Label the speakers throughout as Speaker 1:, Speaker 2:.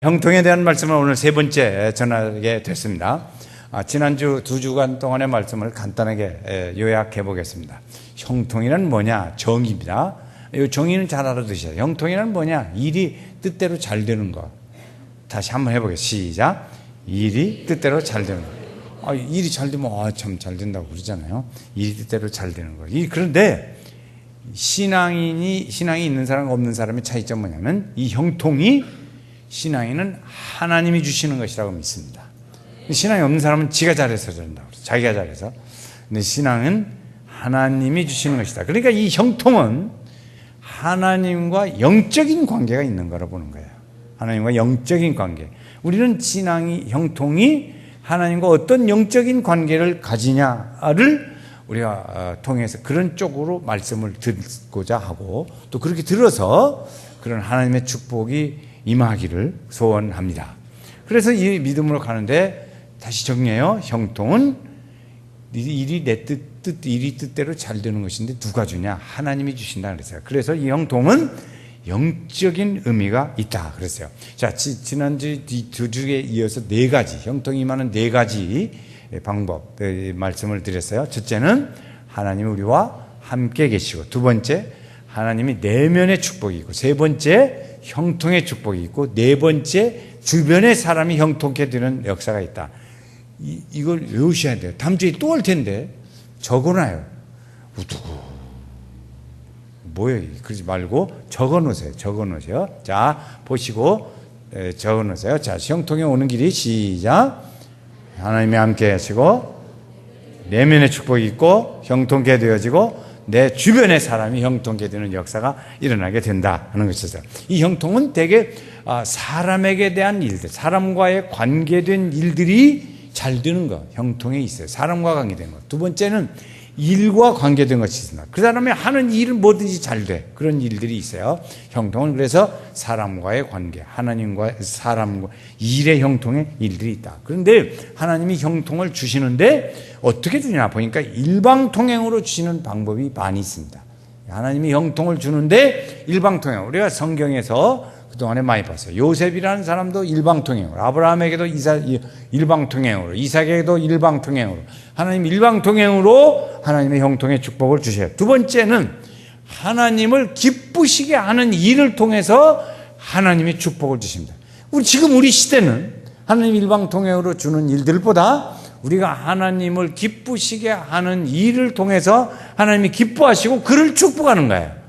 Speaker 1: 형통에 대한 말씀을 오늘 세 번째 전하게 됐습니다. 지난주 2주간 동안의 말씀을 간단하게 요약해 보겠습니다. 형통이란 뭐냐? 정의입니다. 이 정의는 잘 알아두셔야 돼요. 형통이란 뭐냐? 일이 뜻대로 잘 되는 거. 다시 한번 해보겠습니다. 시작. 일이 뜻대로 잘 되는 거. 일이 잘 되면 참 잘 된다고 그러잖아요. 일이 뜻대로 잘 되는 거. 그런데 신앙이 있는 사람과 없는 사람의 차이점 뭐냐면 이 형통이 신앙인은 하나님이 주시는 것이라고 믿습니다. 신앙이 없는 사람은 지가 잘해서 된다고 그래요. 자기가 잘해서. 근데 신앙은 하나님이 주시는 것이다. 그러니까 이 형통은 하나님과 영적인 관계가 있는 거라 보는 거예요. 하나님과 영적인 관계. 우리는 형통이 하나님과 어떤 영적인 관계를 가지냐를 우리가 통해서 그런 쪽으로 말씀을 듣고자 하고 또 그렇게 들어서 그런 하나님의 축복이 임하기를 소원합니다. 그래서 이 믿음으로 가는데 다시 정리해요. 형통은 일이 일이 뜻대로 잘 되는 것인데 누가 주냐? 하나님이 주신다 그랬어요. 그래서 이 형통은 영적인 의미가 있다 그랬어요. 자, 지난주 2주에 이어서 4가지 형통이 임하는 4가지 방법 말씀을 드렸어요. 첫째는 하나님이 우리와 함께 계시고, 두 번째 하나님이 내면의 축복이 있고, 세 번째 형통의 축복이 있고, 네 번째 주변의 사람이 형통케 되는 역사가 있다. 이걸 외우셔야 돼요. 다음 주에 또 올 텐데 적어놔요. 뭐예요? 그러지 말고 적어놓으세요. 자, 보시고 적어놓으세요. 자, 형통에 오는 길이 시작. 하나님이 함께 하시고 내면의 축복이 있고 형통케 되어지고 내 주변의 사람이 형통케 되는 역사가 일어나게 된다 하는 것이죠. 이 형통은 대개 사람에게 대한 일들, 사람과의 관계된 일들이 잘 되는 것, 형통에 있어요. 사람과 관계된 것. 두 번째는 일과 관계된 것이 있습니다. 그 사람이 하는 일은 뭐든지 잘 돼. 그런 일들이 있어요. 형통은 그래서 사람과의 관계, 하나님과 사람과 일의 형통의 일들이 있다. 그런데 하나님이 형통을 주시는데 어떻게 주냐 보니까 일방통행으로 주시는 방법이 많이 있습니다. 하나님이 형통을 주는데 일방통행. 우리가 성경에서 그동안에 많이 봤어요. 요셉이라는 사람도 일방통행으로, 아브라함에게도 일방통행으로, 이삭에게도 일방통행으로, 하나님 일방통행으로 하나님의 형통의 축복을 주셔요. 두 번째는 하나님을 기쁘시게 하는 일을 통해서 하나님의 축복을 주십니다. 지금 우리 시대는 하나님 일방통행으로 주는 일들보다 우리가 하나님을 기쁘시게 하는 일을 통해서 하나님이 기뻐하시고 그를 축복하는 거예요.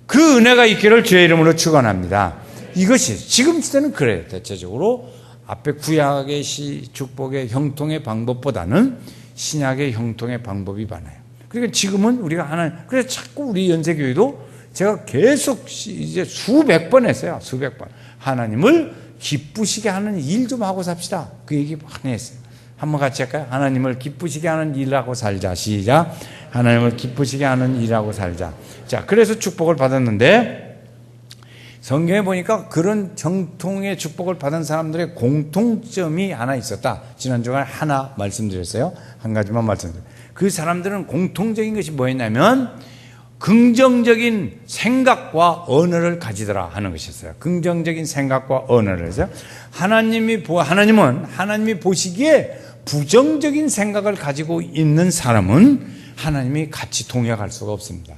Speaker 1: 그 은혜가 있기를 주의 이름으로 축원합니다. 이것이 지금 시대는 그래요. 대체적으로 앞에 구약의 축복의 형통의 방법보다는 신약의 형통의 방법이 많아요. 그러니까 지금은 우리가 그래서 자꾸 우리 연세교회도 제가 계속 이제 수백 번 했어요. 수백 번. 하나님을 기쁘시게 하는 일 좀 하고 삽시다. 그 얘기 많이 했어요. 한번 같이 할까요? 하나님을 기쁘시게 하는 일하고 살자. 시작. 하나님을 기쁘시게 하는 일하고 살자. 자, 그래서 축복을 받았는데 성경에 보니까 그런 정통의 축복을 받은 사람들의 공통점이 하나 있었다. 지난주에 하나 말씀드렸어요. 한 가지만 말씀드려요. 그 사람들은 공통적인 것이 뭐였냐면 긍정적인 생각과 언어를 가지더라 하는 것이었어요. 긍정적인 생각과 언어를 해서 하나님이 보시기에 부정적인 생각을 가지고 있는 사람은 하나님이 같이 동역할 수가 없습니다.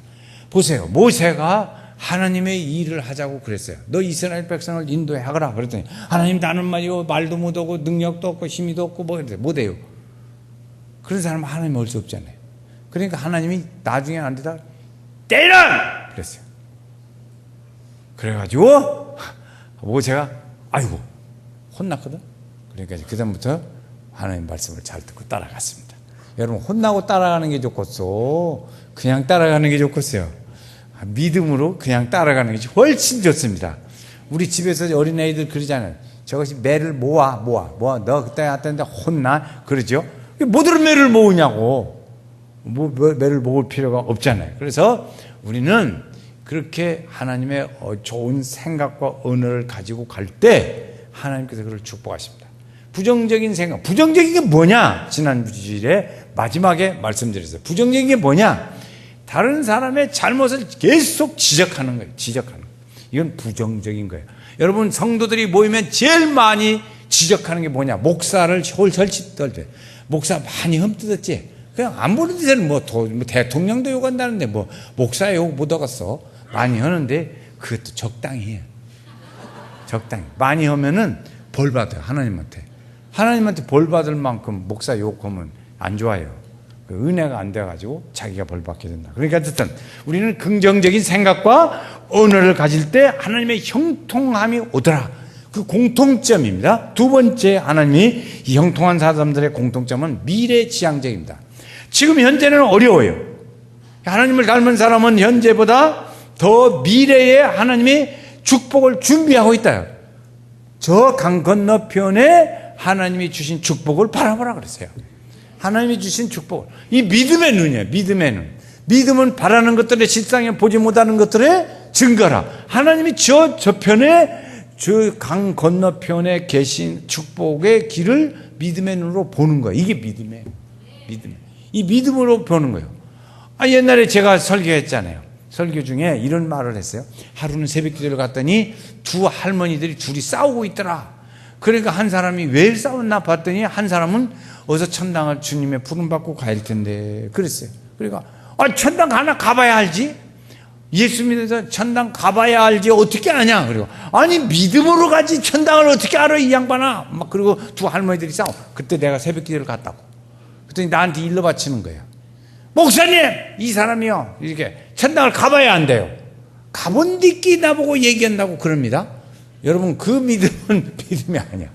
Speaker 1: 보세요. 모세가 하나님의 일을 하자고 그랬어요. 너 이스라엘 백성을 인도해 하거라 그랬더니 하나님 나는 말도 못하고 능력도 없고 힘도 없고 못해요. 그런 사람은 하나님 올 수 없잖아요. 그러니까 하나님이 나중에 안 되다 때려! 그랬어요. 그래가지고 모세가 아이고 혼났거든. 그러니까 그 다음부터 하나님 말씀을 잘 듣고 따라갔습니다. 여러분 혼나고 따라가는 게 좋겠어? 그냥 따라가는 게 좋겠어요? 믿음으로 그냥 따라가는 게 훨씬 좋습니다. 우리 집에서 어린애들 그러잖아요. 저것이 매를 모아. 너 그때 왔다는데 혼나? 그러죠? 뭐들 매를 모으냐고. 매를 모을 필요가 없잖아요. 그래서 우리는 그렇게 하나님의 좋은 생각과 언어를 가지고 갈 때 하나님께서 그를 축복하십니다. 부정적인 생각. 부정적인 게 뭐냐? 지난 주일에 마지막에 말씀드렸어요. 부정적인 게 뭐냐? 다른 사람의 잘못을 계속 지적하는 거예요. 이건 부정적인 거예요. 여러분 성도들이 모이면 제일 많이 지적하는 게 뭐냐? 목사를 홀설치 떨대. 목사 많이 흠뜯었지. 그냥 안 보는 데는 뭐 대통령도 욕한다는데 뭐 목사 욕 못 하겠어. 많이 하는데 그것도 적당히 해요. 적당히. 많이 하면은 벌 받아요. 하나님한테. 하나님한테 벌 받을 만큼 목사 욕하면 안 좋아요. 은혜가 안 돼가지고 자기가 벌 받게 된다. 그러니까 어쨌든 우리는 긍정적인 생각과 언어를 가질 때 하나님의 형통함이 오더라. 그 공통점입니다. 두 번째 하나님이 이 형통한 사람들의 공통점은 미래지향적입니다. 지금 현재는 어려워요. 하나님을 닮은 사람은 현재보다 더 미래에 하나님이 축복을 준비하고 있다. 저 강 건너편에 하나님이 주신 축복을 바라보라 그랬어요. 하나님이 주신 축복을. 이 믿음의 눈이에요. 믿음의 눈. 믿음은 바라는 것들의 실상에 보지 못하는 것들의 증거라. 하나님이 저편에 저 강 건너편에 계신 축복의 길을 믿음의 눈으로 보는 거예요. 이게 믿음이에요. 믿음. 이 믿음으로 보는 거예요. 옛날에 제가 설교했잖아요. 설교 중에 이런 말을 했어요. 하루는 새벽 기도를 갔더니 두 할머니들이 둘이 싸우고 있더라. 그러니까 한 사람이 왜 싸웠나 봤더니 한 사람은 어서 천당을 주님의 부름 받고 가야 텐데 그랬어요. 그러니까 천당 가봐야 알지. 예수 믿어서 천당 가봐야 알지 어떻게 아냐. 그리고 아니 믿음으로 가지 천당을 어떻게 알아 이 양반아. 막 그리고 두 할머니들이 싸워. 그때 내가 새벽 기도를 갔다고. 그랬더니 나한테 일러 바치는 거예요. 목사님 이 사람이요 이렇게 천당을 가봐야 안 돼요. 가본 뒤끼 나보고 얘기한다고 그럽니다. 여러분 그 믿음은 믿음이 아니야.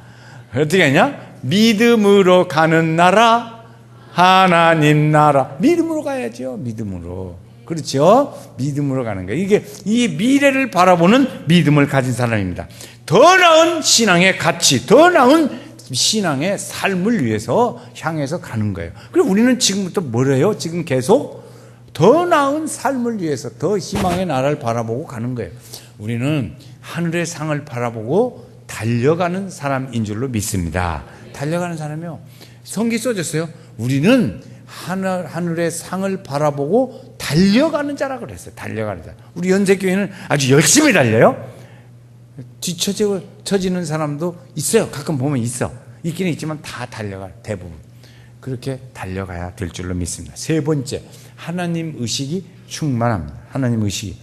Speaker 1: 어떻게 하냐? 믿음으로 가는 나라 하나님 나라. 믿음으로 가야죠. 믿음으로. 그렇죠? 믿음으로 가는 거예요. 이게 이 미래를 바라보는 믿음을 가진 사람입니다. 더 나은 신앙의 가치, 더 나은 신앙의 삶을 위해서 향해서 가는 거예요. 그리고 우리는 지금부터 뭘 해요? 지금 계속 더 나은 삶을 위해서 더 희망의 나라를 바라보고 가는 거예요. 우리는 하늘의 상을 바라보고 달려가는 사람인 줄로 믿습니다. 달려가는 사람이요. 성경에 써졌어요. 우리는 하늘의 상을 바라보고 달려가는 자라 그랬어요. 달려가는 자. 우리 연세교회는 아주 열심히 달려요. 뒤처지는 사람도 있어요. 가끔 보면 있어. 있기는 있지만 다 달려가. 대부분. 그렇게 달려가야 될 줄로 믿습니다. 세 번째, 하나님 의식이 충만합니다. 하나님 의식이.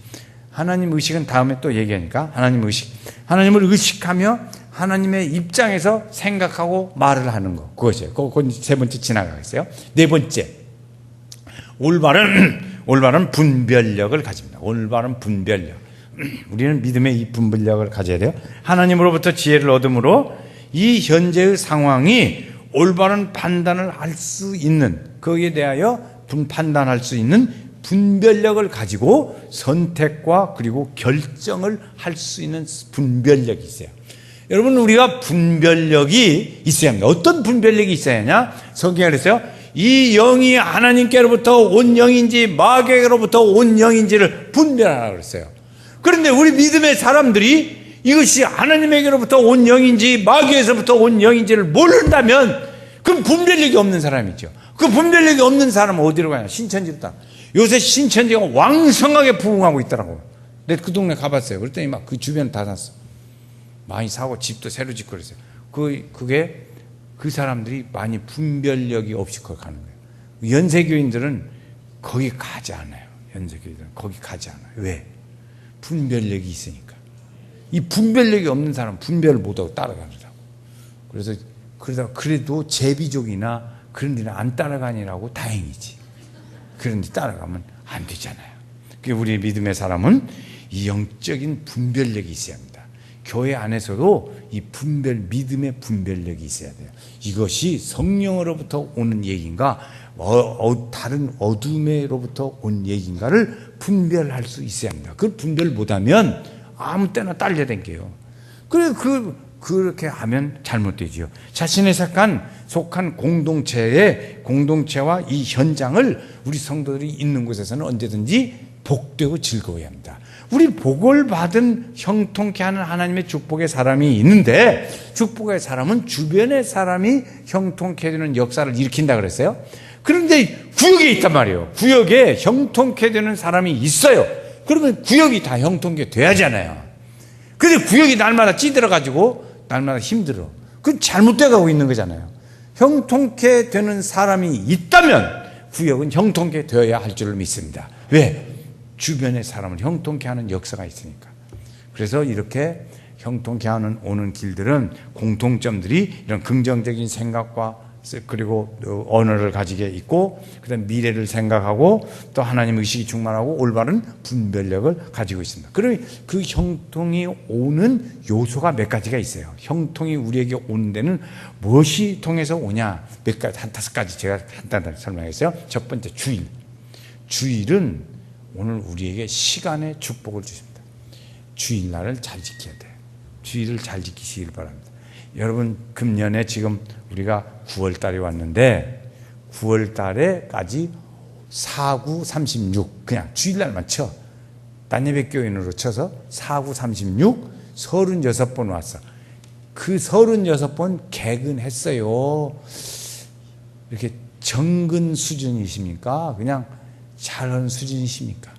Speaker 1: 하나님 의식은 다음에 또 얘기하니까 하나님 의식. 하나님을 의식하며 하나님의 입장에서 생각하고 말을 하는 거. 그것이에요. 그건 세 번째 지나가겠어요. 네 번째, 올바른 분별력을 가집니다. 올바른 분별력. 우리는 믿음의 이 분별력을 가져야 돼요. 하나님으로부터 지혜를 얻음으로 이 현재의 상황이 올바른 판단을 할 수 있는, 거기에 대하여 판단할 수 있는 분별력을 가지고 선택과 그리고 결정을 할 수 있는 분별력이 있어요. 여러분, 우리가 분별력이 있어야 합니다. 어떤 분별력이 있어야 하냐? 성경에 그랬어요. 이 영이 하나님께로부터 온 영인지 마귀에게로부터 온 영인지를 분별하라 그랬어요. 그런데 우리 믿음의 사람들이 이것이 하나님에게로부터 온 영인지 마귀에서부터 온 영인지를 모른다면 그럼 분별력이 없는 사람이죠. 그 분별력이 없는 사람은 어디로 가냐? 신천지로 따라. 요새 신천지가 왕성하게 부흥하고 있더라고요. 내가 그 동네 가봤어요. 그랬더니 막 그 주변 다 샀어. 많이 사고 집도 새로 짓고 그랬어요. 그게 그 사람들이 많이 분별력이 없이 거기 가는 거예요. 연세교인들은 거기 가지 않아요. 연세교인들은 거기 가지 않아요. 왜? 분별력이 있으니까. 이 분별력이 없는 사람은 분별을 못하고 따라가더라고. 그래서 그래도 제비족이나 그런 데는 안 따라가니라고 다행이지. 그런 데 따라가면 안 되잖아요. 우리 믿음의 사람은 이 영적인 분별력이 있어야 합니다. 교회 안에서도 이 믿음의 분별력이 있어야 돼요. 이것이 성령으로부터 오는 얘기인가, 다른 어둠으로부터 온 얘기인가를 분별할 수 있어야 합니다. 그걸 분별 못하면 아무 때나 딸려댕겨요. 그렇게 하면 잘못되지요. 자신의 속한 공동체와 이 현장을 우리 성도들이 있는 곳에서는 언제든지 복되고 즐거워야 합니다. 우리 복을 받은 형통케 하는 하나님의 축복의 사람이 있는데, 축복의 사람은 주변의 사람이 형통케 되는 역사를 일으킨다 그랬어요. 그런데 구역에 있단 말이에요. 구역에 형통케 되는 사람이 있어요. 그러면 구역이 다 형통케 돼야잖아요. 근데 구역이 날마다 찌들어가지고 날마다 힘들어. 그건 잘못돼 가고 있는 거잖아요. 형통케 되는 사람이 있다면 구역은 형통케 되어야 할 줄을 믿습니다. 왜? 주변의 사람을 형통케 하는 역사가 있으니까. 그래서 이렇게 형통케 하는 오는 길들은 공통점들이 이런 긍정적인 생각과 그리고 언어를 가지게 있고, 그다음 미래를 생각하고 또 하나님 의식이 충만하고 올바른 분별력을 가지고 있습니다. 그러면 그 형통이 오는 요소가 몇 가지가 있어요. 형통이 우리에게 오는 데는 무엇이 통해서 오냐? 몇 가지, 한 5가지 제가 간단하게 설명했어요. 첫 번째, 주일. 주일은 오늘 우리에게 시간의 축복을 주십니다. 주일날을 잘 지켜야 돼요. 주일을 잘 지키시길 바랍니다. 여러분, 금년에 지금 우리가 9월 달에 왔는데 9월 달에까지 4, 9, 36 그냥 주일날만 쳐. 딴예배교인으로 쳐서 4, 9, 36 36번 왔어. 그 36번 개근했어요. 이렇게 정근 수준이십니까? 그냥 잘하는 수준이십니까?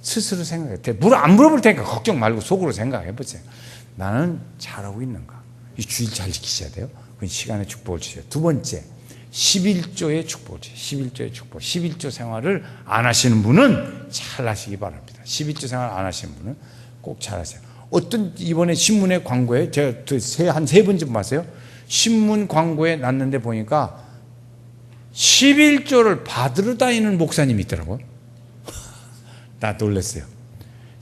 Speaker 1: 스스로 생각해. 안 물어볼 테니까 걱정 말고 속으로 생각해 보세요. 나는 잘하고 있는가? 이 주일 잘 지키셔야 돼요. 그 시간의 축복을 주세요. 두 번째, 11조의 축복을 주세요. 11조의 축복. 11조 생활을 안 하시는 분은 잘 하시기 바랍니다. 11조 생활 안 하시는 분은 꼭 잘 하세요. 어떤 이번에 신문의 광고에 제가 한 3번쯤 봤어요. 신문 광고에 났는데 보니까 11조를 받으러 다니는 목사님이 있더라고요. 나 놀랐어요.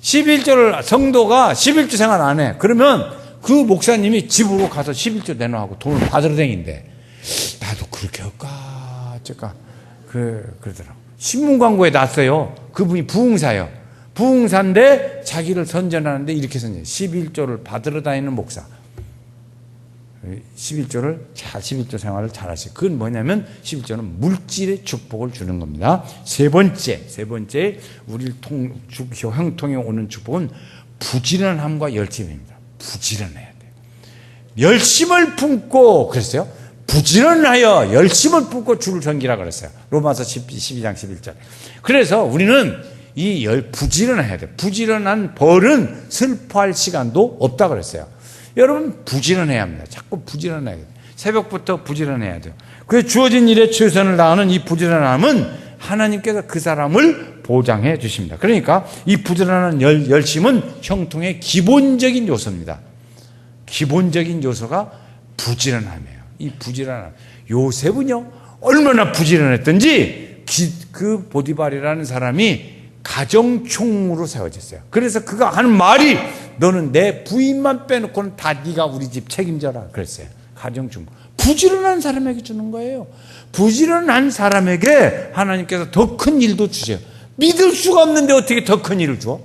Speaker 1: 11조를 성도가 11조 생활 안 해. 그러면 그 목사님이 집으로 가서 11조 내놔하고 돈을 받으러 다니는데 나도 그렇게 할까 어쩔까 그러더라고. 신문 광고에 났어요. 그분이 부흥사예요. 부흥사인데 자기를 선전하는데 이렇게 선전해요. 11조를 받으러 다니는 목사. 11조 생활을 잘 하세요. 그건 뭐냐면 11조는 물질의 축복을 주는 겁니다. 세 번째 우리를 형통에 오는 축복은 부지런함과 열심입니다. 부지런해야 돼요. 열심을 품고 그랬어요. 부지런하여 열심을 품고 주를 섬기라 그랬어요. 로마서 12장 11절. 그래서 우리는 부지런해야 돼요. 부지런한 벌은 슬퍼할 시간도 없다 그랬어요. 여러분 부지런해야 합니다. 자꾸 부지런해야 돼요. 새벽부터 부지런해야 돼요. 그래서 주어진 일에 최선을 다하는 이 부지런함은 하나님께서 그 사람을 보장해 주십니다. 그러니까 이 부지런한 열심은 형통의 기본적인 요소입니다. 기본적인 요소가 부지런함이에요. 이 부지런함. 요셉은요 얼마나 부지런했던지 그 보디발이라는 사람이 가정총무로 세워졌어요. 그래서 그가 하는 말이 너는 내 부인만 빼놓고는 다 네가 우리 집 책임져라 그랬어요. 가정총무. 부지런한 사람에게 주는 거예요. 부지런한 사람에게 하나님께서 더 큰 일도 주세요. 믿을 수가 없는데 어떻게 더 큰 일을 줘?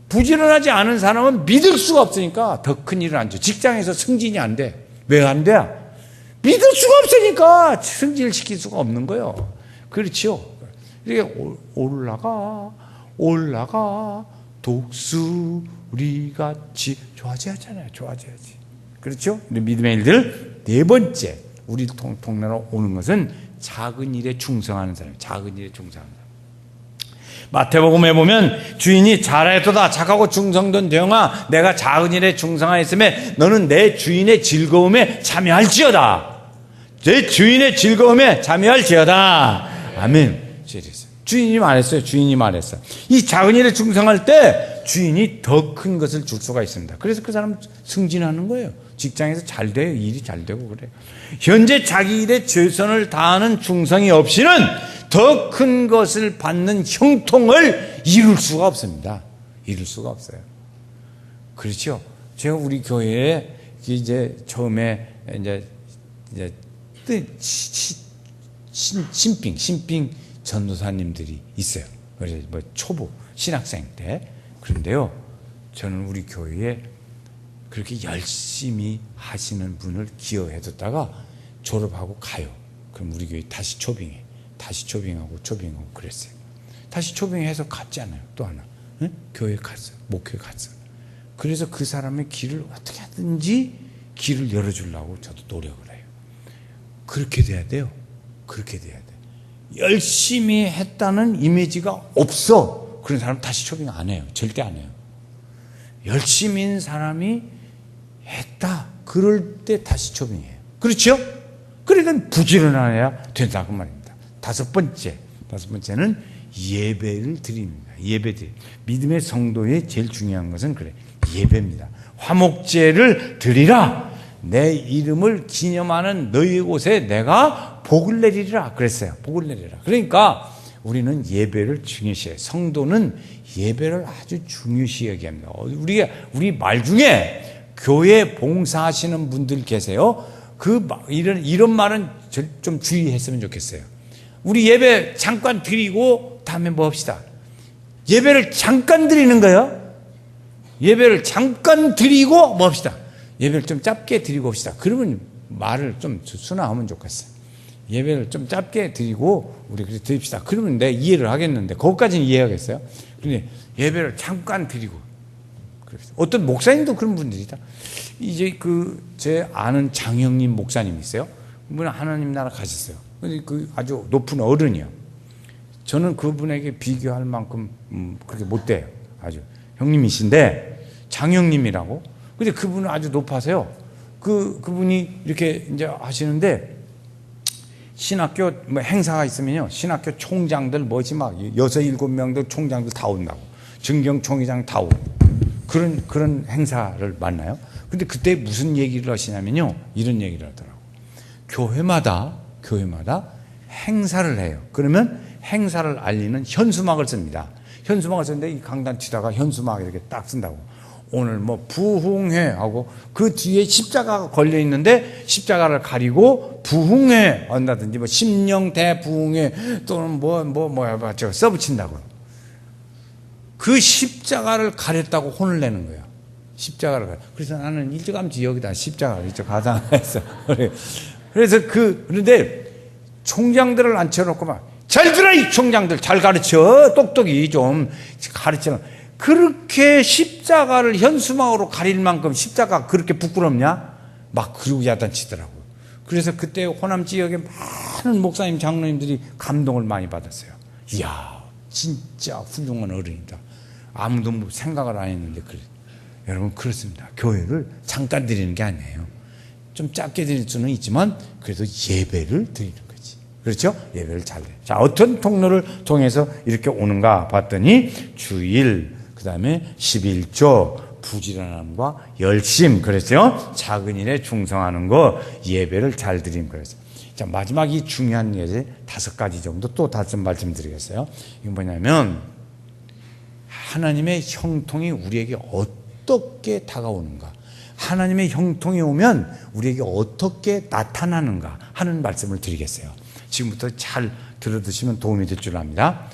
Speaker 1: 부지런하지 않은 사람은 믿을 수가 없으니까 더 큰 일을 안 줘. 직장에서 승진이 안 돼. 왜 안 돼? 믿을 수가 없으니까 승진을 시킬 수가 없는 거예요. 그렇죠? 이렇게 올라가 독수리같이 좋아져야잖아요. 좋아져야지. 그렇죠? 믿음의 일들. 네 번째 우리 동네로 오는 것은 작은 일에 충성하는 사람. 작은 일에 충성하는 사람. 마태복음에 보면 주인이 잘하였도다 착하고 충성된 대영아 내가 작은 일에 충성하였으면 너는 내 주인의 즐거움에 참여할지어다. 내 주인의 즐거움에 참여할지어다. 아멘. 주인이 말했어요. 주인이 말했어. 이 작은 일에 충성할 때 주인이 더 큰 것을 줄 수가 있습니다. 그래서 그 사람 승진하는 거예요. 직장에서 잘 돼요. 일이 잘 되고 그래요. 현재 자기 일에 최선을 다하는 충성이 없이는 더 큰 것을 받는 형통을 이룰 수가 없습니다. 이룰 수가 없어요. 그렇죠? 제가 우리 교회에 이제 처음에 이제 신빙 전도사님들이 있어요. 그래서 뭐 초보 신학생 때. 그런데요, 저는 우리 교회에 그렇게 열심히 하시는 분을 기여해뒀다가 졸업하고 가요. 그럼 우리 교회 다시 초빙해. 다시 초빙하고 그랬어요. 다시 초빙해서 갔잖아요. 또 하나. 응? 교회에 갔어요. 목회에 갔어요. 그래서 그 사람의 길을 어떻게 하든지 길을 열어주려고 저도 노력을 해요. 그렇게 돼야 돼요. 그렇게 돼야 돼. 열심히 했다는 이미지가 없어. 그런 사람 다시 초빙 안 해요. 절대 안 해요. 열심인 사람이 했다. 그럴 때 다시 초빙이에요. 그렇죠? 그러니까 부지런해야 된다 그 말입니다. 다섯 번째는 예배를 드립니다. 예배 드림. 믿음의 성도의 제일 중요한 것은 그래. 예배입니다. 화목제를 드리라. 내 이름을 기념하는 너희 곳에 내가 복을 내리리라 그랬어요. 복을 내리라. 그러니까 우리는 예배를 중요시해요. 성도는 예배를 아주 중요시 여기합니다. 우리 말 중에 교회 봉사하시는 분들 계세요. 이런 말은 좀 주의했으면 좋겠어요. 우리 예배 잠깐 드리고 다음에 뭐 합시다. 예배를 잠깐 드리는 거예요. 예배를 잠깐 드리고 뭐 합시다. 예배를 좀 짧게 드리고 합시다. 그러면 말을 좀 순화하면 좋겠어요. 예배를 좀 짧게 드리고 우리 그렇게 드립시다. 그러면 내가 이해를 하겠는데 거기까지는 이해하겠어요. 그런데 예배를 잠깐 드리고 그럽시다. 어떤 목사님도 그런 분들이다. 이제 제 아는 장영님 목사님 있어요. 그분은 하나님 나라 가셨어요. 근데 아주 높은 어른이요. 저는 그분에게 비교할 만큼 그렇게 못 돼요. 아주 형님이신데 장영님이라고. 근데 그분은 아주 높아서요. 그분이 이렇게 이제 하시는데 신학교 뭐 행사가 있으면요. 신학교 총장들 뭐지 막 6, 7명들 총장들 다 온다고. 증경 총회장 다 오고. 그런 행사를 만나요. 근데 그때 무슨 얘기를 하시냐면요. 이런 얘기를 하더라고. 교회마다 행사를 해요. 그러면 행사를 알리는 현수막을 씁니다. 현수막을 쓰는데 이 강단 치다가 현수막 이렇게 딱 쓴다고. 오늘 뭐 부흥회 하고 그 뒤에 십자가가 걸려 있는데 십자가를 가리고 부흥회 한다든지 뭐 심령 대부흥회 또는 뭐야 저 써붙인다고. 그 십자가를 가렸다고 혼을 내는 거야. 십자가를 가려. 그래서 나는 일찌감치 여기다 십자가를 이쪽 가상했어. 그래서 그런데 총장들을 앉혀놓고 막 잘 들어 이 총장들 잘 가르쳐 똑똑히 좀 가르쳐. 그렇게 십자가를 현수막으로 가릴 만큼 십자가 그렇게 부끄럽냐? 막 그러고 야단치더라고요. 그래서 그때 호남 지역에 많은 목사님 장로님들이 감동을 많이 받았어요. 이야 진짜 훌륭한 어른이다. 아무도 뭐 생각을 안 했는데 그래. 여러분 그렇습니다. 교회를 잠깐 드리는 게 아니에요. 좀 짧게 드릴 수는 있지만 그래도 예배를 드리는 거지. 그렇죠? 예배를 잘 드려요. 자, 어떤 통로를 통해서 이렇게 오는가 봤더니 주일, 그 다음에 11조, 부지런함과 열심, 그랬죠? 작은 일에 충성하는 거, 예배를 잘 드리는 거였어요. 자, 마지막 이 중요한 예제 5가지 정도 또 다시 말씀드리겠어요. 이건 뭐냐면 하나님의 형통이 우리에게 어떻게 다가오는가, 하나님의 형통이 오면 우리에게 어떻게 나타나는가 하는 말씀을 드리겠어요. 지금부터 잘 들어두시면 도움이 될 줄 압니다.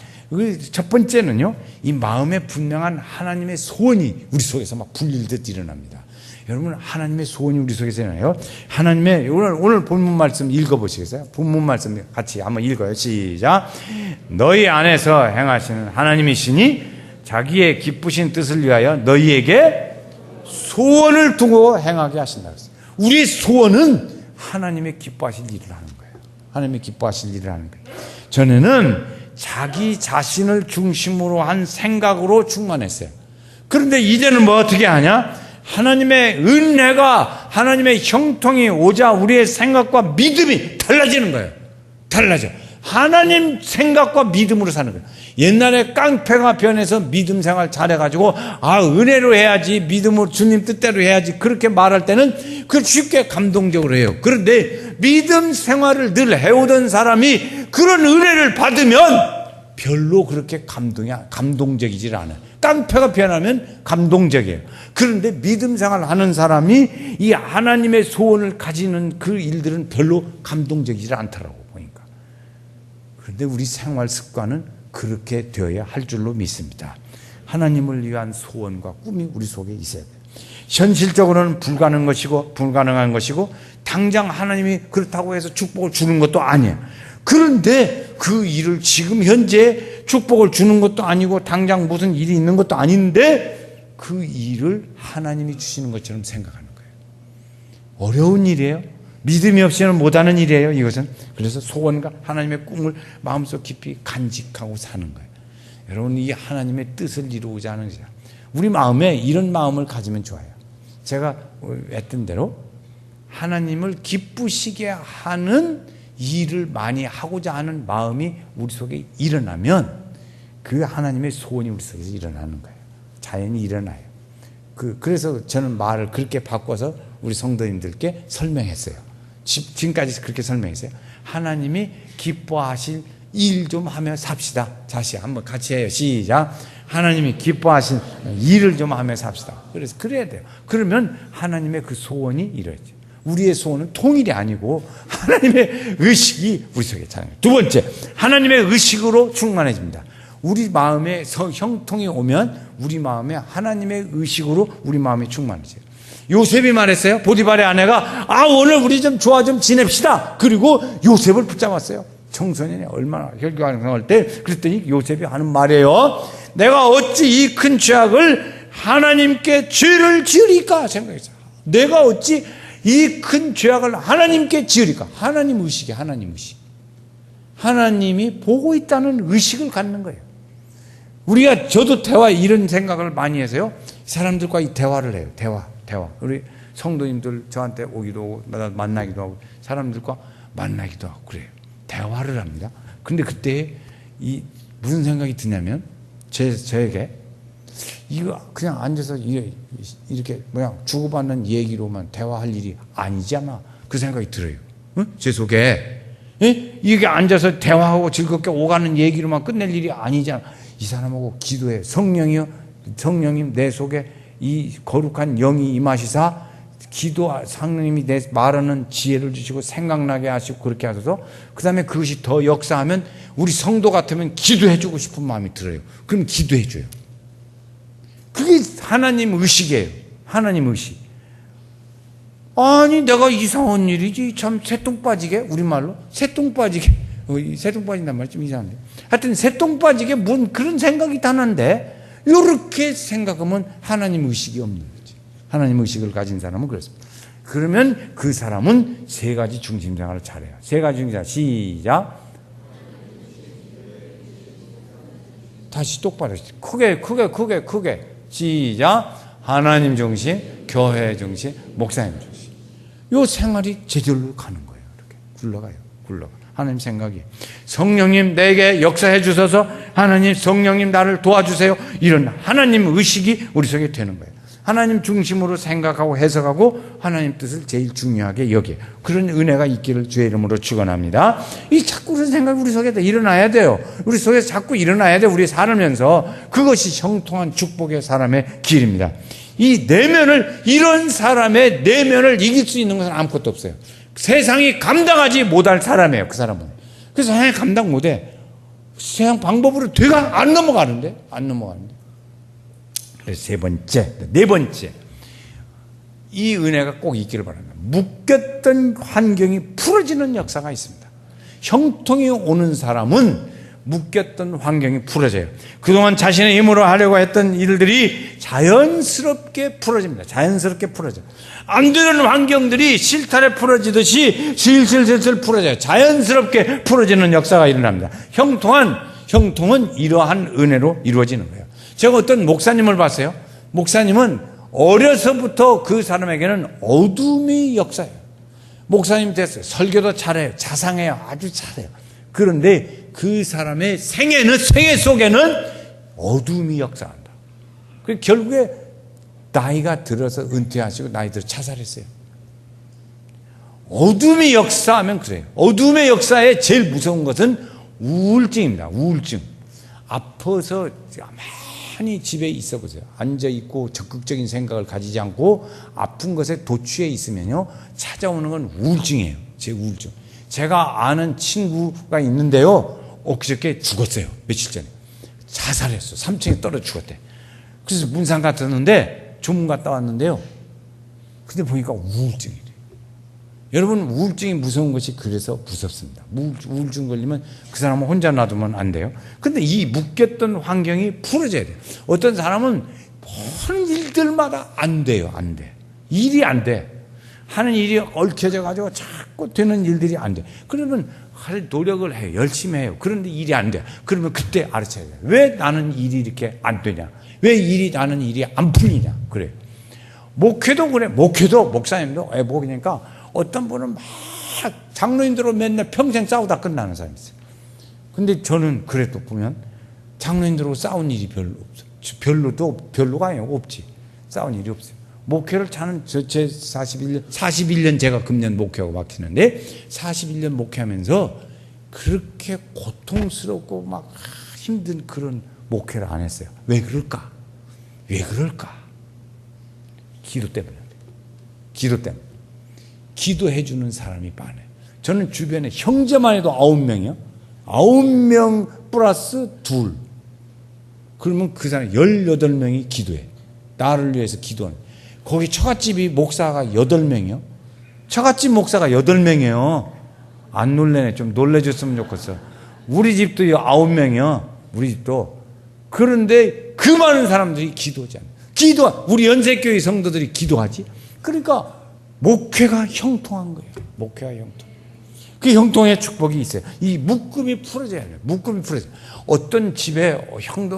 Speaker 1: 첫 번째는요, 이 마음에 분명한 하나님의 소원이 우리 속에서 막 불릴듯 일어납니다. 여러분, 하나님의 소원이 우리 속에서 일어나요. 하나님의, 오늘 본문 말씀 읽어보시겠어요? 본문 말씀 같이 한번 읽어요. 시작. 너희 안에서 행하시는 하나님이시니 자기의 기쁘신 뜻을 위하여 너희에게 소원을 두고 행하게 하신다. 우리의 소원은 하나님의 기뻐하실 일을 하는 거예요. 하나님의 기뻐하실 일을 하는 거예요. 전에는 자기 자신을 중심으로 한 생각으로 충만했어요. 그런데 이제는 뭐 어떻게 하냐? 하나님의 은혜가, 하나님의 형통이 오자 우리의 생각과 믿음이 달라지는 거예요. 달라져. 하나님 생각과 믿음으로 사는 거예요. 옛날에 깡패가 변해서 믿음 생활 잘해가지고 은혜로 해야지, 믿음으로 주님 뜻대로 해야지 그렇게 말할 때는 그걸 쉽게 감동적으로 해요. 그런데 믿음 생활을 늘 해오던 사람이 그런 은혜를 받으면 별로 그렇게 감동적이질 않아요. 깡패가 변하면 감동적이에요. 그런데 믿음 생활을 하는 사람이 이 하나님의 소원을 가지는 그 일들은 별로 감동적이질 않더라고 보니까. 그런데 우리 생활 습관은 그렇게 되어야 할 줄로 믿습니다. 하나님을 위한 소원과 꿈이 우리 속에 있어야 돼요. 현실적으로는 불가능한 것이고 당장 하나님이 그렇다고 해서 축복을 주는 것도 아니에요. 그런데 그 일을 지금 현재 축복을 주는 것도 아니고 당장 무슨 일이 있는 것도 아닌데 그 일을 하나님이 주시는 것처럼 생각하는 거예요. 어려운 일이에요. 믿음이 없이는 못하는 일이에요. 이것은. 그래서 소원과 하나님의 꿈을 마음속 깊이 간직하고 사는 거예요. 여러분, 이 하나님의 뜻을 이루고자 하는 거죠. 우리 마음에 이런 마음을 가지면 좋아요. 제가 했던 대로 하나님을 기쁘시게 하는 일을 많이 하고자 하는 마음이 우리 속에 일어나면 그 하나님의 소원이 우리 속에서 일어나는 거예요. 자연히 일어나요. 그래서 저는 말을 그렇게 바꿔서 우리 성도님들께 설명했어요. 지금까지 그렇게 설명했어요. 하나님이 기뻐하실 일 좀 하며 삽시다. 다시 한번 같이 해요. 시작. 하나님이 기뻐하신 일을 좀 하며 삽시다. 그래서 그래야 돼요. 그러면 하나님의 그 소원이 이루어져요. 우리의 소원은 통일이 아니고 하나님의 의식이 우리 속에 자라요. 두 번째, 하나님의 의식으로 충만해집니다. 우리 마음에 형통이 오면 우리 마음에 하나님의 의식으로 우리 마음이 충만해져요. 요셉이 말했어요. 보디발의 아내가 오늘 우리 좀 좋아 좀 지냅시다. 그리고 요셉을 붙잡았어요. 청소년이 얼마나 혈기왕성할 때 그랬더니 요셉이 하는 말이에요. 내가 어찌 이 큰 죄악을 하나님께 죄를 지으리까 생각했어요. 내가 어찌 이 큰 죄악을 하나님께 지으리까. 하나님 의식이 하나님 의식. 하나님이 보고 있다는 의식을 갖는 거예요. 저도 이런 생각을 많이 해서요. 사람들과 이 대화를 해요. 대화. 우리 성도님들 저한테 오기도 하고 만나기도 하고 사람들과 만나기도 하고 그래요. 대화를 합니다. 근데 그때 무슨 생각이 드냐면 저에게 이거 그냥 앉아서 이렇게 주고받는 얘기로만 대화할 일이 아니잖아. 그 생각이 들어요. 제 속에 이게 앉아서 대화하고 즐겁게 오가는 얘기로만 끝낼 일이 아니잖아. 이 사람하고 기도해. 성령님 내 속에 이 거룩한 영이 임하시사 성령님이 내 말하는 지혜를 주시고 생각나게 하시고 그렇게 하셔서 그 다음에 그것이 더 역사하면 우리 성도 같으면 기도해주고 싶은 마음이 들어요. 그럼 기도해줘요. 그게 하나님 의식이에요. 하나님 의식. 아니 내가 이상한 일이지 참 새똥 빠지게 우리말로 새똥 빠지게 새똥 빠진단 말 좀 이상한데 하여튼 새똥 빠지게 뭔 그런 생각이 다는데 이렇게 생각하면 하나님 의식이 없는 거지. 하나님 의식을 가진 사람은 그렇습니다. 그러면 그 사람은 세 가지 중심생활을 잘해요. 세 가지 중심생활 시작. 다시 똑바로 크게 시작. 하나님 중심, 교회 중심, 목사님 중심. 이 생활이 제절로 가는 거예요. 이렇게 굴러가. 하나님 생각이. 성령님 내게 역사해 주셔서 하나님 성령님 나를 도와주세요. 이런 하나님 의식이 우리 속에 되는 거예요. 하나님 중심으로 생각하고 해석하고 하나님 뜻을 제일 중요하게 여기요. 그런 은혜가 있기를 주의 이름으로 축원합니다. 자꾸 그런 생각이 우리 속에 일어나야 돼요. 우리 속에 자꾸 일어나야 돼요. 우리 살면서 그것이 형통한 축복의 사람의 길입니다. 이런 사람의 내면을 이길 수 있는 것은 아무것도 없어요. 세상이 감당하지 못할 사람이에요. 그 사람은. 그래서 세상이 감당 못해. 세상 방법으로 안 넘어가는데. 그래서 네 번째. 이 은혜가 꼭 있기를 바랍니다. 묶였던 환경이 풀어지는 역사가 있습니다. 형통이 오는 사람은 묶였던 환경이 풀어져요. 그동안 자신의 힘으로 하려고 했던 일들이 자연스럽게 풀어집니다. 안 되는 환경들이 실타래 풀어지듯이 슬슬 풀어져요. 자연스럽게 풀어지는 역사가 일어납니다. 형통은 이러한 은혜로 이루어지는 거예요. 제가 어떤 목사님을 봤어요. 목사님은 어려서부터 그 사람에게는 어둠의 역사예요. 목사님 됐어요. 설교도 잘해요. 자상해요. 아주 잘해요. 그런데 그 사람의 생애 속에는 어둠이 역사한다. 결국에 나이가 들어서 은퇴하시고 나이 들어 자살했어요. 어둠이 역사하면 그래요. 어둠의 역사에 제일 무서운 것은 우울증입니다. 우울증. 아파서 가만히 집에 있어 보세요. 앉아있고 적극적인 생각을 가지지 않고 아픈 것에 도취해 있으면요. 찾아오는 건 우울증이에요. 제 우울증. 제가 아는 친구가 있는데요. 엊그저께 죽었어요. 며칠 전에. 자살했어. 3층에 떨어져 죽었대. 그래서 문상 갔었는데 조문 갔다 왔는데요. 근데 보니까 우울증이래. 여러분 우울증이 무서운 것이 그래서 무섭습니다. 우울증 걸리면 그 사람은 혼자 놔두면 안 돼요. 근데 이 묶였던 환경이 풀어져야 돼요. 어떤 사람은 모든 일들마다 안 돼요. 안 돼. 일이 안 돼. 하는 일이 얽혀져 가지고 자꾸 되는 일들이 안 돼. 그러면 노력을 해요. 열심히 해요. 그런데 일이 안 돼. 그러면 그때 알아채야 돼요. 왜 나는 일이 이렇게 안 되냐. 왜 나는 일이 안 풀리냐. 그래요. 목회도 그래. 목회도, 목사님도 목이니까 어떤 분은 막 장로님들로 맨날 평생 싸우다 끝나는 사람이 있어요. 근데 저는 그래도 보면 장로님들하고 싸운 일이 별로 없어. 별로가 아니에요. 없지. 싸운 일이 없어요. 목회를 저는 제 41년 제가 금년 목회하고 맡기는데 41년 목회하면서 그렇게 고통스럽고 막 힘든 그런 목회를 안 했어요. 왜 그럴까? 왜 그럴까? 기도 때문에. 기도 때문에. 기도해 주는 사람이 많아요. 저는 주변에 형제만 해도 9명이요. 9명 플러스 2. 그러면 그 사람 18명이 기도해. 나를 위해서 기도하는. 거기 처갓집이 목사가 8명이요. 처갓집 목사가 8명이에요. 안 놀래네. 좀 놀래줬으면 좋겠어. 우리 집도 9명이요. 우리 집도. 그런데 그 많은 사람들이 기도하지 않아요. 우리 연세교회 성도들이 기도하지. 그러니까 목회가 형통한 거예요. 목회가 형통. 그 형통의 축복이 있어요. 이 묶음이 풀어져야 돼요. 묶음이 풀어져요. 어떤 집에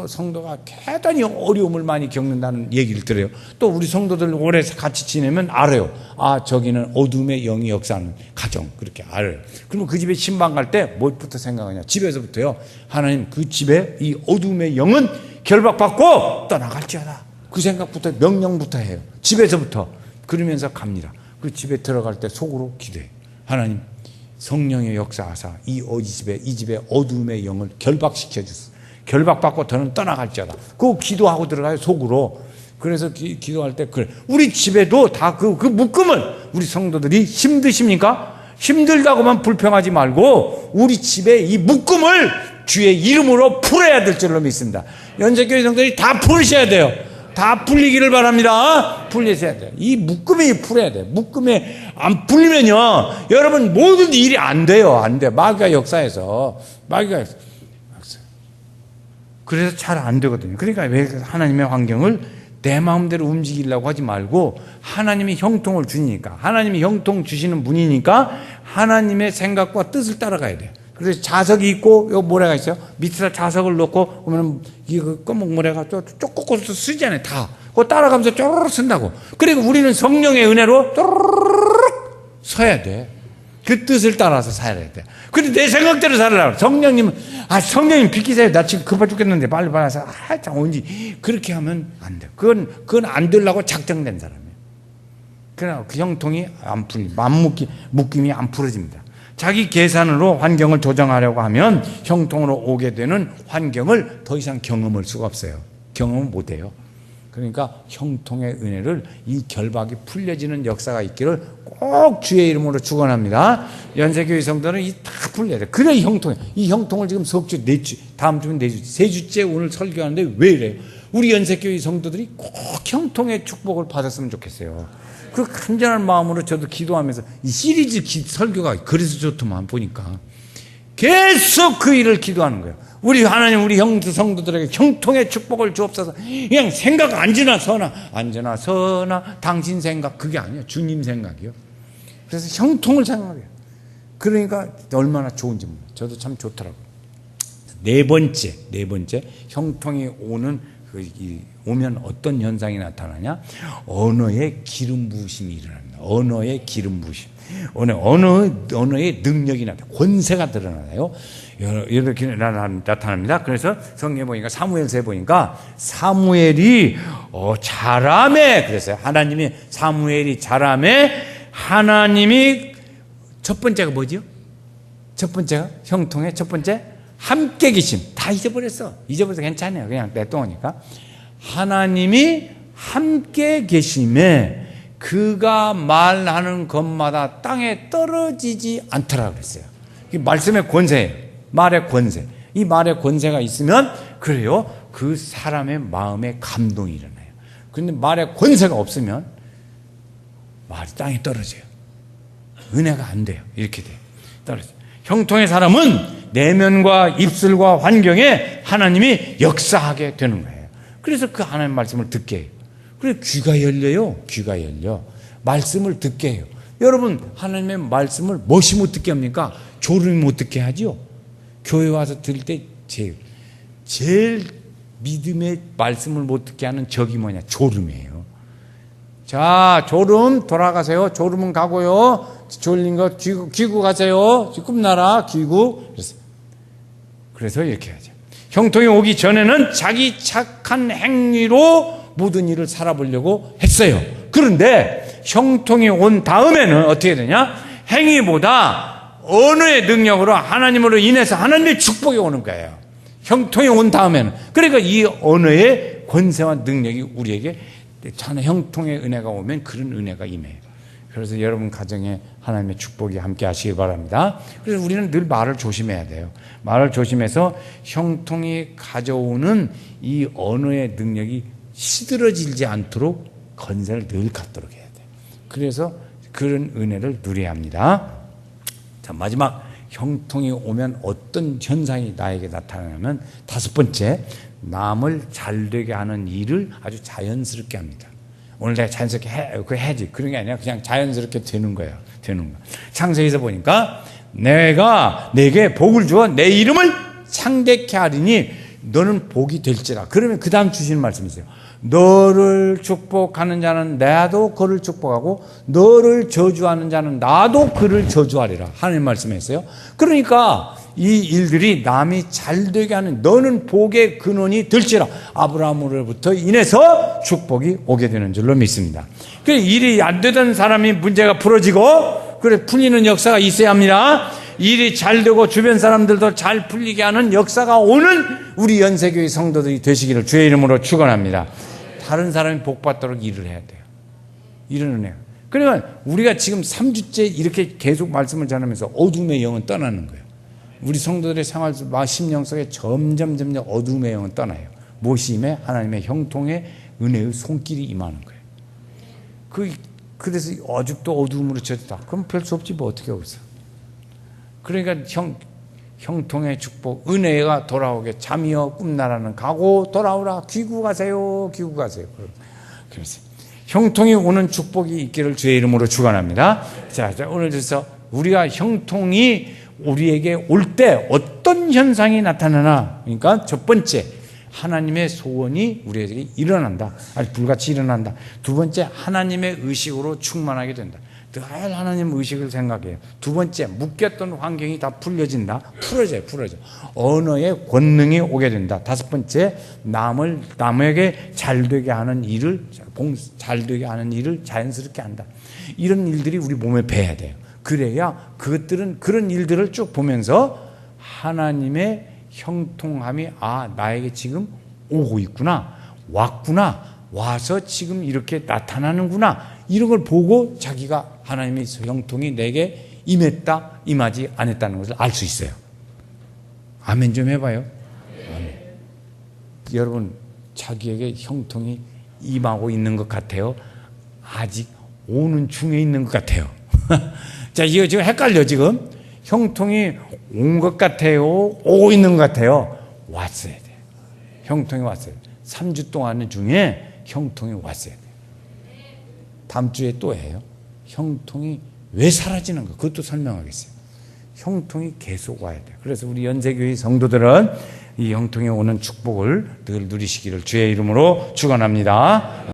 Speaker 1: 성도가 대단히 어려움을 많이 겪는다는 얘기를 들어요. 또 우리 성도들 오래 같이 지내면 알아요. 아, 저기는 어둠의 영이 역사하는 가정. 그렇게 알아요. 그러면 그 집에 신방 갈 때 뭐부터 생각하냐. 집에서부터요. 하나님 그 집에 이 어둠의 영은 결박받고 떠나갈지어다. 그 생각부터 명령부터 해요. 집에서부터. 그러면서 갑니다. 그 집에 들어갈 때 속으로 기도해요. 하나님 성령의 역사하사 이 집에 어둠의 영을 결박시켜 주소서. 결박받고 더는 떠나갈지어다. 그거 기도하고 들어가요. 속으로. 그래서 기도할 때 그래. 우리 집에도 다 그 묶음을 우리 성도들이 힘드십니까? 힘들다고만 불평하지 말고 우리 집에 이 묶음을 주의 이름으로 풀어야 될 줄로 믿습니다. 연세교회 성도들이 다 풀으셔야 돼요. 다 풀리기를 바랍니다. 풀리셔야 돼요. 이 묶음이 풀어야 돼요. 묶음이 안 풀리면요, 여러분 모든 일이 안 돼요. 안 돼. 마귀가 역사에서. 그래서 잘 안 되거든요. 그러니까 왜 하나님의 환경을 내 마음대로 움직이려고 하지 말고 하나님이 형통을 주니까, 하나님이 형통 주시는 분이니까 하나님의 생각과 뜻을 따라가야 돼요. 그래서 자석이 있고, 요 모래가 있어요. 밑에다 자석을 넣고, 그러면 이거 검은 모래가 쪼꼬꼬 쓰잖아요. 다. 그거 따라가면서 쪼르르 쓴다고. 그리고 우리는 성령의 은혜로 쪼르르 서야 돼. 그 뜻을 따라서 살아야 돼. 근데 내 생각대로 살아라. 성령님 비키세요. 나 지금 급해 죽겠는데 빨리 와서, 참, 언제. 그렇게 하면 안 돼. 그건 안 되려고 작정된 사람이에요. 그러나 그 형통이 안 묶임이 안 풀어집니다. 자기 계산으로 환경을 조정하려고 하면 형통으로 오게 되는 환경을 더 이상 경험할 수가 없어요. 경험을 못 해요. 그러니까 형통의 은혜를 이 결박이 풀려지는 역사가 있기를 꼭 주의 이름으로 축원합니다. 연세교회 성도는 이 다 풀려야 돼. 그래 형통이에요. 이 형통을 지금 석주, 네주, 다음 주면 네주, 세 주째 오늘 설교하는데 왜 이래요? 우리 연세교회 성도들이 꼭 형통의 축복을 받았으면 좋겠어요. 그 간절한 마음으로 저도 기도하면서 이 시리즈 설교가 그래서 좋더만 보니까 계속 그 일을 기도하는 거예요. 우리 하나님, 우리 성도들에게 형통의 축복을 주옵소서. 그냥 생각 앉으나 서나 당신 생각 그게 아니에요. 주님 생각이요. 그래서 형통을 생각해요. 그러니까 얼마나 좋은지 몰라요. 저도 참 좋더라고요. 네 번째 형통이 오면 어떤 현상이 나타나냐? 언어의 기름 부으심이 일어납니다. 언어의 기름 부으심. 언어의 능력이 나타나요. 권세가 드러나요. 이렇게 나타납니다. 그래서 성경에 보니까 사무엘서에 보니까 사무엘이 자라매 그랬어요. 하나님이 사무엘이 자라매 하나님이 첫 번째가 뭐지요? 첫 번째가 형통의 첫 번째 함께 계심. 다 잊어버렸어 괜찮아요. 그냥 내 동하니까. 하나님이 함께 계심에 그가 말하는 것마다 땅에 떨어지지 않더라 그랬어요. 이 말씀의 권세예요. 말의 권세. 이 말의 권세가 있으면 그래요. 그 사람의 마음에 감동이 일어나요. 그런데 말의 권세가 없으면 말이 땅에 떨어져요. 은혜가 안 돼요. 이렇게 돼요. 떨어져요. 형통의 사람은 내면과 입술과 환경에 하나님이 역사하게 되는 거예요. 그래서 그 하나님 말씀을 듣게 해요. 그래서 귀가 열려요. 귀가 열려. 말씀을 듣게 해요. 여러분 하나님의 말씀을 무엇이 못 듣게 합니까? 졸음이 못 듣게 하죠. 교회 와서 들을 때 제일 믿음의 말씀을 못 듣게 하는 적이 뭐냐? 졸음이에요. 자, 졸음 돌아가세요. 졸음은 가고요. 졸린 거 귀구 가세요. 꿈나라 귀구. 그래서 이렇게 하죠. 형통이 오기 전에는 자기 착한 행위로 모든 일을 살아보려고 했어요. 그런데 형통이 온 다음에는 어떻게 되냐? 행위보다 언어의 능력으로 하나님으로 인해서 하나님의 축복이 오는 거예요. 형통이 온 다음에는. 그러니까 이 언어의 권세와 능력이 우리에게 참 형통의 은혜가 오면 그런 은혜가 임해요. 그래서 여러분 가정에 하나님의 축복이 함께 하시기 바랍니다. 그래서 우리는 늘 말을 조심해야 돼요. 말을 조심해서 형통이 가져오는 이 언어의 능력이 시들어지지 않도록 건세를 늘 갖도록 해야 돼요. 그래서 그런 은혜를 누려야 합니다. 자, 마지막 형통이 오면 어떤 현상이 나에게 나타나냐면 다섯 번째, 남을 잘되게 하는 일을 아주 자연스럽게 합니다. 오늘 내가 자연스럽게 해야지. 그런 게 아니라 그냥 자연스럽게 되는 거예요. 되는 거. 창세기에서 보니까 내가 내게 복을 주어 내 이름을 창대케 하리니 너는 복이 될지라. 그러면 그 다음 주시는 말씀이 있어요. 너를 축복하는 자는 나도 그를 축복하고 너를 저주하는 자는 나도 그를 저주하리라. 하나님 말씀했어요. 그러니까 이 일들이 남이 잘되게 하는 너는 복의 근원이 될지라. 아브라함으로부터 인해서 축복이 오게 되는 줄로 믿습니다. 그래, 일이 안 되던 사람이 문제가 풀어지고 그래 풀리는 역사가 있어야 합니다. 일이 잘 되고 주변 사람들도 잘 풀리게 하는 역사가 오는 우리 연세교회 성도들이 되시기를 주의 이름으로 축원합니다. 다른 사람이 복 받도록 일을 해야 돼요. 이런 은혜요. 그러니까 우리가 지금 3주째 이렇게 계속 말씀을 전하면서 어둠의 영은 떠나는 거예요. 우리 성도들의 생활 심령 속에 점점 어둠의 영은 떠나요. 무엇이 임해? 하나님의 형통의 은혜의 손길이 임하는 거예요. 그래서 아직도 어둠으로 젖었다. 그럼 별 수 없지 뭐 어떻게 하겠어. 그러니까 형통의 축복, 은혜가 돌아오게 잠이여 꿈나라는 가고 돌아오라. 귀구 가세요. 귀구 가세요. 그래서 형통이 오는 축복이 있기를 주의 이름으로 축원합니다. 자, 오늘 그래서 우리가 형통이 우리에게 올 때 어떤 현상이 나타나나. 그러니까 첫 번째, 하나님의 소원이 우리에게 일어난다. 아주 불같이 일어난다. 두 번째, 하나님의 의식으로 충만하게 된다. 늘 하나님 의식을 생각해요. 두 번째, 묶였던 환경이 다 풀려진다. 풀어져. 언어의 권능이 오게 된다. 다섯 번째, 남에게 잘되게 하는 일을 자연스럽게 한다. 이런 일들이 우리 몸에 배야 돼요. 그래야 그런 일들을 쭉 보면서 하나님의 형통함이 나에게 지금 오고 있구나. 왔구나. 와서 지금 이렇게 나타나는구나. 이런 걸 보고 자기가 하나님의 형통이 내게 임했다, 임하지 않았다는 것을 알 수 있어요. 아멘 좀 해봐요. 아멘. 여러분, 자기에게 형통이 임하고 있는 것 같아요? 아직 오는 중에 있는 것 같아요. 자, 이거 지금 헷갈려, 지금. 형통이 온 것 같아요? 오고 있는 것 같아요? 왔어야 돼요. 형통이 왔어요. 3주 동안 중에 형통이 왔어야 돼요. 다음 주에 또 해요. 형통이 왜 사라지는 거? 그것도 설명하겠어요. 형통이 계속 와야 돼요. 그래서 우리 연세교회 성도들은 이 형통이 오는 축복을 늘 누리시기를 주의 이름으로 축원합니다.